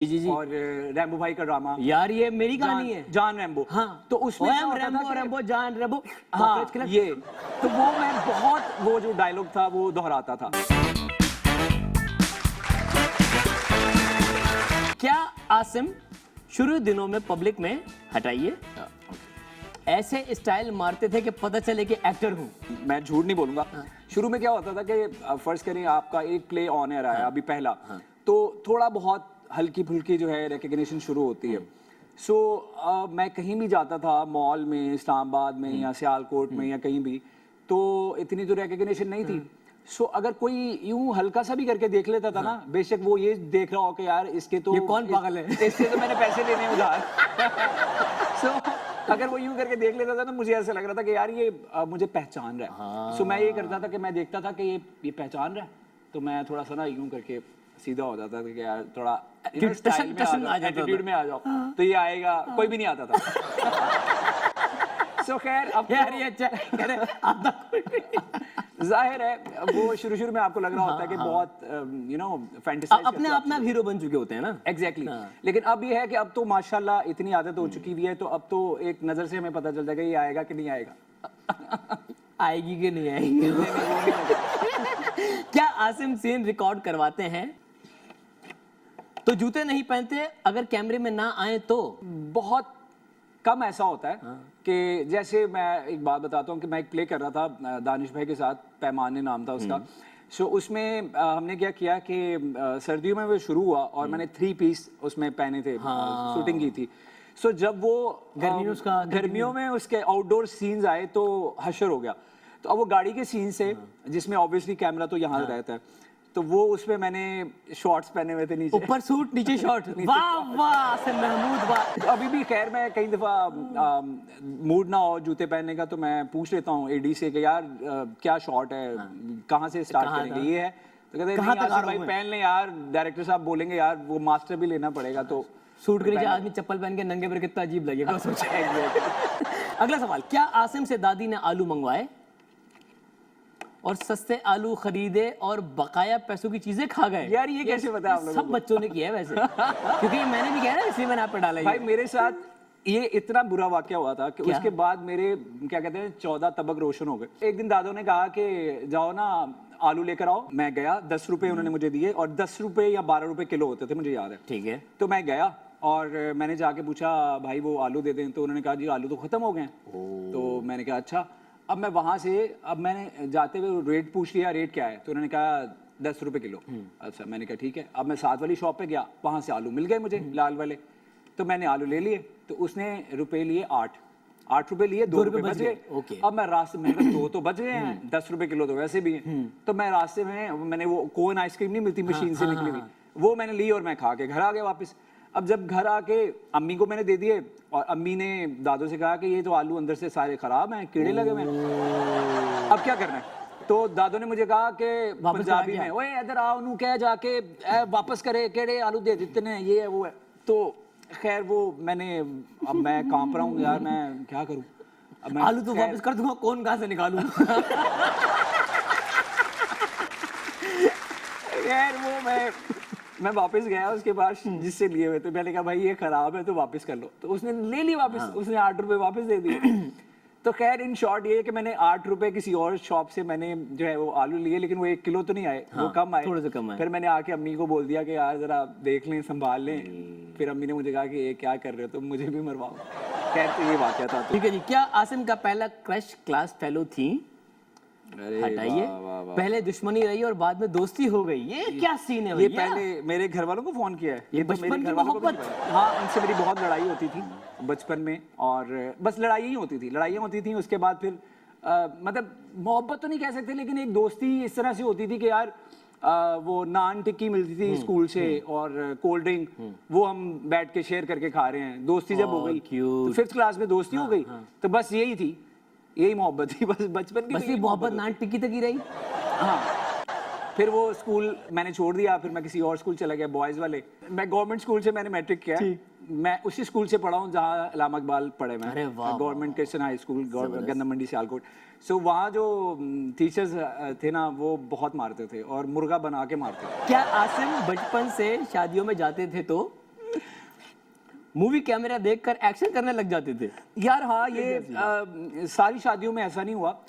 जी जी। और रैम्बो भाई का ड्रामा यार ये मेरी कहानी है। जान रैम्बो। हाँ तो उसमें क्या होता रैम्बो था कि रैम्बो जान रैम्बो हाँ कॉकरोच किलर। ये तो वो मैं बहुत वो जो डायलॉग था वो दोहराता था। क्या आसिम शुरू दिनों में पब्लिक में हटाइए ऐसे स्टाइल मारते थे कि पता चले कि एक्टर हूँ? मैं झूठ नहीं बोलूंगा। शुरू में क्या होता था कि फर्ज करें आपका एक प्ले ऑन एयर आया अभी पहला, तो थोड़ा बहुत हल्की फुल्की जो है रिकग्निशन शुरू होती है। सो मैं कहीं भी जाता था, मॉल में, इस्लामाबाद में या सियालकोट में या कहीं भी, तो इतनी तो रिकग्निशन नहीं थी। सो अगर कोई यूं हल्का सा भी करके देख लेता था ना, बेशक वो ये देख रहा हो कि यार इसके तो ये कौन पागल है? इससे तो मैंने पैसे लेने हैं उधार। सो अगर वो यूं करके देख लेता था ना, मुझे ऐसा लग रहा था कि यार ये मुझे पहचान रहा है। सो मैं ये करता था कि मैं देखता था कि ये पहचान रहा है, तो मैं थोड़ा सा ना यूं करके सीधा हो जाता था कि यार थोड़ा स्टाइल में आ जाओ, एटीट्यूड में आ जाओ, तो ये आएगा। कोई भी नहीं आता था। सो खैर अब यार ये अच्छा कह रहे आता कोई नहीं। जाहिर है वो शुरू में आपको लग रहा होता है कि बहुत फैंटेसाइज अपने आप में हीरो बन चुके होते हैं ना। एग्जैक्टली लेकिन अब ये है कि अब तो माशाल्लाह इतनी आदत हो चुकी हुई है, तो अब तो एक नजर से हमें पता चल जाएगा ये आएगा कि नहीं आएगा। आएगी कि नहीं आएगी? क्या आसिम सीन रिकॉर्ड करवाते हैं तो जूते नहीं पहनते अगर कैमरे में ना आए तो? बहुत कम ऐसा होता है कि जैसे मैं एक बात बताता हूँ कि मैं एक प्ले कर रहा था दानिश भाई के साथ, पैमाने नाम था उसका। सो उसमें हमने क्या किया कि सर्दियों में वो शुरू हुआ और मैंने 3 पीस उसमें पहने थे, शूटिंग की थी। सो जब वो गर्मियों में उसके आउटडोर सीन्स आए तो हशर हो गया। तो अब वो गाड़ी के सीन से जिसमें ऑब्वियसली कैमरा तो यहाँ रहता है, तो वो उसमें मैंने शॉर्ट्स पहने हुए थे, नीचे ऊपर सूट नीचे शॉर्ट। वाह वाह आसिम महमूद वाह। तो अभी भी खैर मैं कई दफा मूड ना हो जूते पहनने का तो मैं पूछ लेता हूँ एडी से कि यार क्या शॉट है, कहाँ से स्टार्ट करेंगे, ये है तो कहते हैं नहीं आसिफ भाई पहन ले यार, डायरेक्टर साहब बोलेंगे यार वो मास्टर भी लेना पड़ेगा। तो सूट के नीचे आदमी चप्पल पहन के नंगे पर कितना अजीब लगेगा सोचा। अगला सवाल, क्या आसिम से दादी ने आलू मंगवाए और सस्ते आलू खरीदे और बकाया पैसों की चीजें खा गए? यार ये कैसे पता आप लोगों को? सब बच्चों ने किया है वैसे। क्योंकि मैंने भी किया है ना, इसलिए मैंने आप पे डाला। भाई मेरे साथ ये इतना बुरा वाकया हुआ था कि उसके बाद मेरे क्या कहते हैं 14 तबक रोशन हो गए। एक दिन दादों ने कहा कि जाओ ना आलू लेकर आओ। मैं गया, 10 रुपए उन्होंने मुझे दिए और 10 रुपए या 12 रुपए किलो होते थे, मुझे याद है। ठीक है। तो मैं गया और मैंने जाके पूछा भाई वो आलू दे दें, तो उन्होंने कहा जी आलू तो खत्म हो गए। तो मैंने कहा अच्छा। अब मैं वहां से अब मैंने जाते हुए रेट पूछ लिया, रेट क्या है, तो उन्होंने कहा 10 रुपए किलो। अच्छा मैंने कहा ठीक है। अब मैं साथ वाली शॉप पे गया, वहां से आलू मिल गए मुझे लाल वाले, तो मैंने आलू ले लिए। तो उसने रुपए लिए 8 रुपए लिए, 2 रुपए बच गए। अब मैं रास्ते में 2 तो बच गए हैं, 10 रुपए किलो तो वैसे भी हैं। तो मैं रास्ते में मैंने वो कोन आइसक्रीम नहीं मिलती मशीन से निकली हुई, वो मैंने ली और मैं खा के घर आ गया वापस। अब जब घर आके अम्मी को मैंने दे दिए और अम्मी ने दादों से कहा कि ये तो आलू अंदर से सारे खराब हैं, कीड़े लगे हुए हैं, अब क्या करना है? तो दादों ने मुझे कहा कि पंजाबी में, ओए इधर आओ नू कह जाके वापस करे, केड़े आलू दे देते हैं, ये है वो है। तो खैर वो मैंने, अब मैं कांप रहा हूँ यार, मैं क्या करूँ? अब मैं आलू तो वापस कर दूंगा, कौन कहाँ से निकालूं? खैर वो मैं वापस गया उसके पास जिससे लिए हुए थे। मैंने कहा भाई ये खराब है तो वापस कर लो, तो उसने ले ली वापस। उसने 8 रुपए वापस दे दिए। तो खैर इन शॉर्ट ये है कि मैंने 8 रुपए किसी और शॉप से मैंने जो है वो आलू लिए, लेकिन वो 1 किलो तो नहीं आए, वो कम आए, थोड़े से कम आए। फिर मैंने आके अम्मी को बोल दिया कि यार जरा देख लें, संभाल लें। फिर अम्मी ने मुझे कहा कि ये क्या कर रहे हो, तो मुझे भी मरवाओ। खैर तो ये वाकया था। ठीक है जी। क्या आसिम का पहला क्रश क्लास फेलो थी? हटाइए। पहले दुश्मनी रही और बाद में दोस्ती हो गई, ये क्या सीन है ये भैया? पहले मेरे घर वालों को फोन किया है, ये तो मेरे बचपन घर की वालों को भी मोहब्बत। नहीं पता। हाँ उनसे मेरी बहुत लड़ाई होती थी बचपन में, और बस लड़ाई ही होती थी। उसके बाद फिर मतलब मोहब्बत तो नहीं कह सकते, लेकिन एक दोस्ती इस तरह से होती थी कि यार वो नान टिक्की मिलती थी स्कूल से और कोल्ड ड्रिंक, वो हम बैठ के शेयर करके खा रहे हैं। दोस्ती जब हो गई तो 5th क्लास में दोस्ती हो गई, तो बस यही थी, यही मोहब्बत थी बस बचपन की। बस ये मोहब्बत नान टिक्की तक ही रही। हाँ फिर वो स्कूल मैंने छोड़ दिया, फिर मैं किसी और स्कूल चला गया, बॉयज वाले। मैं गवर्नमेंट स्कूल से मैंने मैट्रिक किया, मैं उसी स्कूल से पढ़ा हूँ जहाँ अल्लामा इकबाल पढ़े मैं, गवर्नमेंट क्रिश्चियन हाई स्कूल, गंदा मंडी सियालकोट। सो वहाँ जो टीचर्स थे ना वो बहुत मारते थे और मुर्गा बना के मारते थे। क्या आसिम बचपन से शादियों में जाते थे तो मूवी कैमरा देखकर एक्शन करने लग जाते थे। यार हाँ, ये सारी शादियों में ऐसा नहीं हुआ।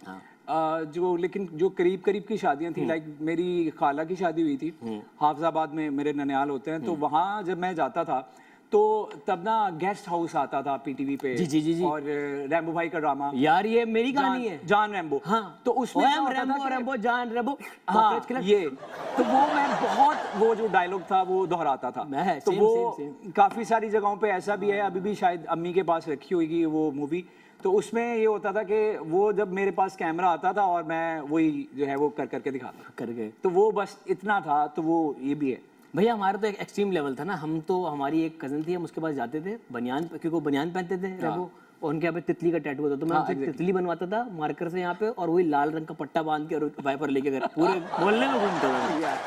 लेकिन जो करीब करीब की शादियां थी, लाइक मेरी खाला की शादी हुई थी हाफिजाबाद में, मेरे ननियाल होते हैं, तो वहाँ जब मैं जाता था तो तब ना गेस्ट हाउस आता था पीटीवी पे। जी। और रैम्बो भाई का ड्रामा, यार ये मेरी कहानी है। जान रैम्बो। हाँ, तो उसमें क्या होता था रैम्बो कि- रैम्बो जान रैम्बो। हाँ, ये तो वो मैं बहुत, वो जो डायलॉग था वो दोहराता था। मैं तो सेम, वो सेम। काफी सारी जगहों पे ऐसा भी है, अभी भी शायद अम्मी के पास रखी होगी वो मूवी। तो उसमें ये होता था कि वो जब मेरे पास कैमरा आता था और मैं वही जो है वो कर करके दिखाता करके। तो वो बस इतना था, तो वो ये भी है। भैया हमारा तो एक एक्सट्रीम लेवल था ना, हम तो, हमारी एक कजन थी, हम उसके पास जाते थे, बनियान, क्योंकि वो बनियान पहनते थे रैम्बो, और उनके यहाँ पे तितली का टैटू होता, तो मैं उनसे तितली बनवाता था मार्कर से यहाँ पे, और वही लाल रंग का पट्टा बांध के और वाइपर लेके पूरे मोहल्ले में घूमता था।